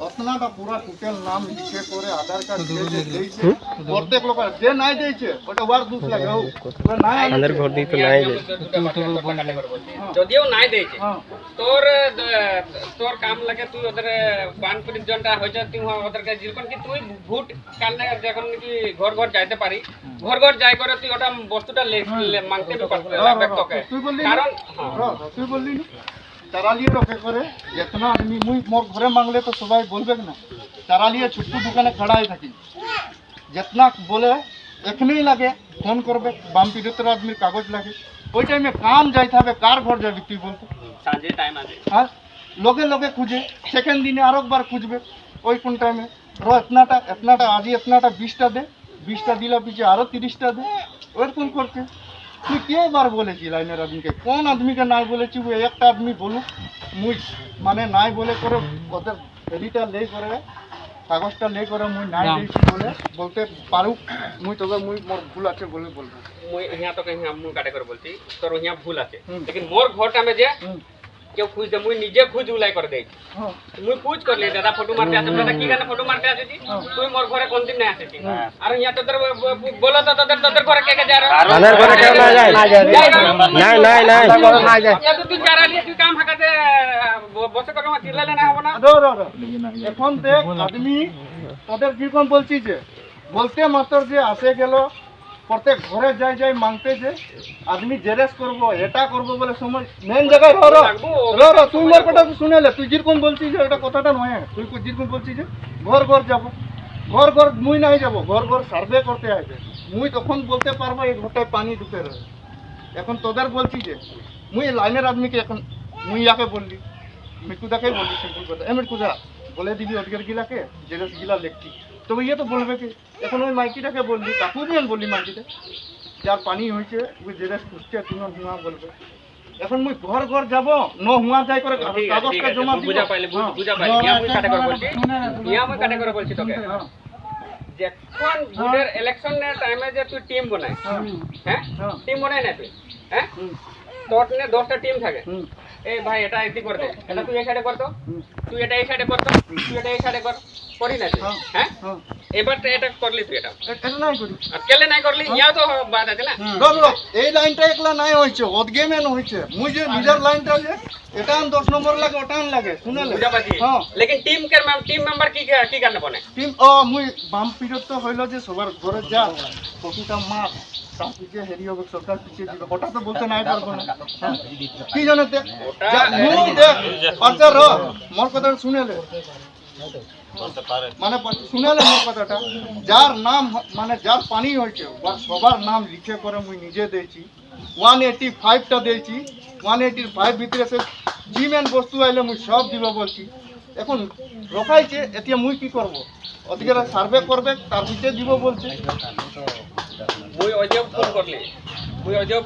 অতনাটা পুরা টোটাল নাম লিখে করে আধার কার্ড যে দিয়েছে প্রত্যেক লোক যে নাই দিয়েছে ওটা ওয়ার দুঃখ লাগে ও নাই আমাদের ঘর দিয়ে তো নাই যায় যদিও নাই দিয়েছে তোর তোর কাম লাগে তুই ওদের 1 জনটা হয়েছে তুই ওদেরকে যেরকম কি তুই ভোট কারণে যখন কি ঘর ঘর যাইতে পারি ঘর ঘর যাই করে তুই ওটা বস্তুটা মাংতে লাগবে তোকে কারণ তুই বললি चारा लिए रखे करे जितना आदमी मुई मोर घरे मांगले तो सबाई बोलबे ना चारा लिए छुट्टू दुकाने खड़ा है थकी जितना बोले एखने ही लगे फोन करबे बाम पीड़ित आदमी कागज लगे ওই টাইমে কাম যাইতে হবে কার ঘর যাবি তুই বলতো সাঁজে টাইম আছে হ্যাঁ লগে লগে খুঁজে সেকেন্ড দিনে আরেকবার খুঁজবে ওই কোন টাইমে এতনাটা আজি এতনাটা 20টা দে 20টা দিলা পিছে আরো 30টা দে ওরকম করছে তুই কে বার বলেছি লাইনের আদমিকে কোন আদমিকে নাই বলেছি ওই একটা আদমি বলুক মুই মানে নাই বলে করে ওদের এডিটা লে করে কাগজটা লে করে মুই নাই দিয়েছি বলে বলতে পারুক মুই তবে মুই মোর ভুল আছে বলে বলবো মুই ইয়া তোকে মুই কাটে করে বলছি তোর ইয়া ভুল আছে लेकिन মোর ঘরটা মে যে কেউ খুঁজ দে মুই নিজে খুঁজ উলাই করে দেই মুই খুঁজ করলি দাদা ফটো মারতে আছে দাদা কি গানে ফটো মারতে আছে তুই মোর ঘরে কোন দিন না আসেছি আর ইয়া তোদের বলো তো তোদের ঘরে কে কে যায় আমাদের ঘরে কেউ না যায় নাই না তুই যারা নিয়ে তুই কাম হাকাতে বসে করে আমার চিল্লালে না হবে না এখন দেখ আদমি তোদের যেরকম বলছি যে বলতে মাত্র যে আসে গেল প্রত্যেক ঘরে যাই যাই মাংতে যে আদমি জেরেস করবো এটা করবো বলে সময় মেন জায়গায় তুই মোর কথা শুনেলে তুই যেরকম বলছিস যে এটা কথাটা নয় তুই যেরকম বলছিস যে ঘর ঘর যাবো ঘর ঘর মুই নাই যাবো ঘর ঘর সার্ভে করতে আসবে মুই তখন বলতে পারবো এই ঘরটায় পানি ঢুকে রয়ে এখন তোদের বলছি যে মুই লাইনের আদমিকে এখন মুই ইয়াকে বললি মিটকুদাকেই বললি সিম্পল কথা মিটকুদা বলে দিবি অধিকার গিলাকে জেরেস গিলা লিখছি তবে ইয়ে তো বলবে কি এখন ওই মাইকিটাকে বললি কাকু দিন বললি মাইকিটা যার পানি হয়েছে ওই জেরেস খুঁজছে তুমি হুয়া বলবে এখন মুই ঘর ঘর যাব ন হুয়া যাই করে কাগজটা জমা দিব বুঝা পাইলে ইয়া মুই কাটে করে বলছি কাটে করে বলছি তোকে যখন ভোটের ইলেকশনের টাইমে যে তুই টিম বানাই হ্যাঁ টিম বানাই না তুই হ্যাঁ তোর নে 10টা টিম থাকে এই ভাই এটা এটি করে দে এটা তুই এই সাইডে কর তো তুই এটা এই সাইডে কর তো তুই এটা এই সাইডে কর করি না তুই হ্যাঁ এবার এটা করলি তুই এটা নাই করি আর কেলে নাই করলি ইয়া তো বাদ আছে না এই লাইনটা একলা নাই হইছে ওদগেমেন হইছে মুই যে নিজের লাইনটা যে এটা 10 নম্বর লাগে ওটা লাগে শুনেলে বুঝা পাচ্ছি লেকিন টিম মেম্বার কি কারণে বনে টিম মুই বাম পিরিয়ড তো হইলো যে সবার ঘরে যা প্রতিটা মাস তার পিছিয়ে হেরি হবে সরকার পিছিয়ে দিবে ওটা তো বলতে নাই পারবো না কি জানতে মুই দেখ পাঁচার মোর কথা শুনেলে মানে শুনেলে মোর কথাটা যার নাম মানে যার পানি হয়েছে সবার নাম লিখে করে মুই নিজে দিয়েছি 185টা দিয়েছি 185 ভিতরে সে জিমেন বস্তু আইলে মুই সব দিব বলছি এখন রখাইছে এতিয়া মুই কি করব ওদিকে সার্ভে করবে তার ভিতরে দিব বলছে মুই অজেব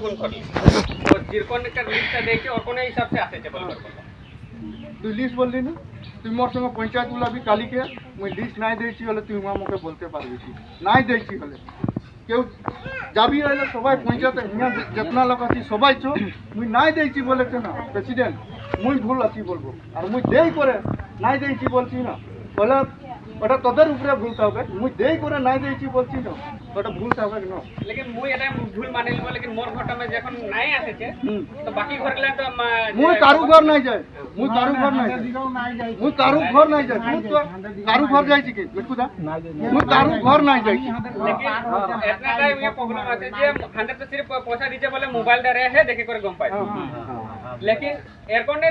ফোন করলি তো জিরকনের লিস্টটা দেখে ওর কোন হিসাব से আসেছে বলবো তুই লিস্ট বললি না তুই মোর সঙ্গে পঞ্চায়েত গুলাবি কালিকে মুই লিস্ট নাই দিয়েছি হলে তুই আমাকে বলতে পারবি নাই দিয়েছি হলে কেউ যাবি হলে সবাই পঞ্চায়েতে যেতনা লোক আছি সবাই চো মুই নাই দিয়েছি বলেছে না প্রেসিডেন্ট মুই ভুল আছি বলবো আর মুই দেই করে নাই দিয়েছি বলছি না বলে ওটা তোদের উপরে ভুলতে হবে মুই দেই করে নাই দিয়েছি বলছি না ওটা ভুলতে হবে না लेकिन মুই এটা ভুল মানে নিব लेकिन মোর ঘরটা মে যখন নাই আসেছে তো বাকি ঘর গলা তো মুই কারু ঘর নাই যাই মুই কারু ঘর নাই যাই মুই কারু ঘর নাই যাই তুই তো কারু ঘর যাইছি কি বিটকুদা মুই কারু ঘর নাই যাই लेकिन इतना टाइम ये प्रॉब्लम আছে যে 100 তো सिर्फ পয়সা দিতে বলে মোবাইল দ্বারা হে দেখে করে গম পাই लेकिन এরকনে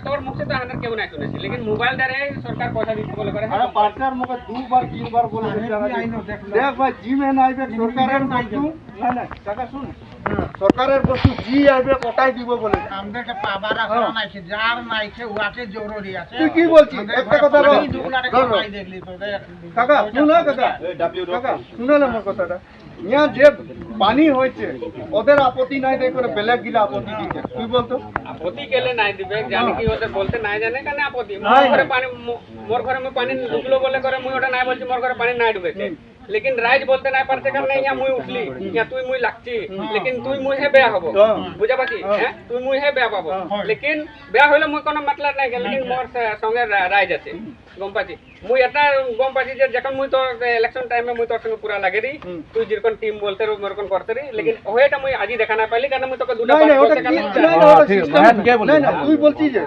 তোর মুখ से तो 100 কেউ নাই শুনেছি लेकिन মোবাইল দ্বারা সরকার পয়সা দিতে বলে করে আরে পার্টনার মুখে দুবার তিনবার বলে দেখ ভাই জি মেন আইবে সরকারের বস্তু না না টাকা শুন সরকারের বস্তু জি আইবে কোটাই দিব বলে আমাদেরকে পাবার আছে নাইছে যার নাইছে ওয়াকে জরুরি আছে তুই কি বলছিস একটা কথা বল দেখলি তো কাকা শুন কাকা শুনলে মোর কথাটা ইয়া যে পানি হয়েছে ওদের আপত্তি নাই দেই করে বেলেগ গিলা আপত্তি দিছে তুই বলতো আপত্তি কেলে নাই দিবে জানি কি ওদের বলতে নাই জানে কেন আপত্তি মোর ঘরে পানি মোর ঘরে মে পানি ঢুকলো বলে করে মুই ওটা নাই বলছি মোর ঘরে পানি নাই ঢুকেছে लेकिन राइज बोलते ना पारছে কারণ ইয়া মুই উঠলি ইয়া তুই মুই লাগছি लेकिन তুই মুই হে বেয়া হব বুঝা পাছি হ্যাঁ তুই মুই হে বেয়া পাবো लेकिन বেয়া হইলে মুই কোনো মতলব নাই लेकिन মোর সঙ্গে রাইজ আছে গম পাছি মুই এটা গম পাছি যে যখন মুই তো ইলেকশন টাইমে মুই তোর সঙ্গে পুরা লাগে রি তুই যেরকম টিম বলতে রো মরকম করতে রি लेकिन ওইটা মুই আজি দেখা না পাইলি কারণ মুই তোকে দুটা নাই বার নাই ওটা বলতে কি কারণ নাই না ওটা সিস্টেম নাই না তুই বলছিস যে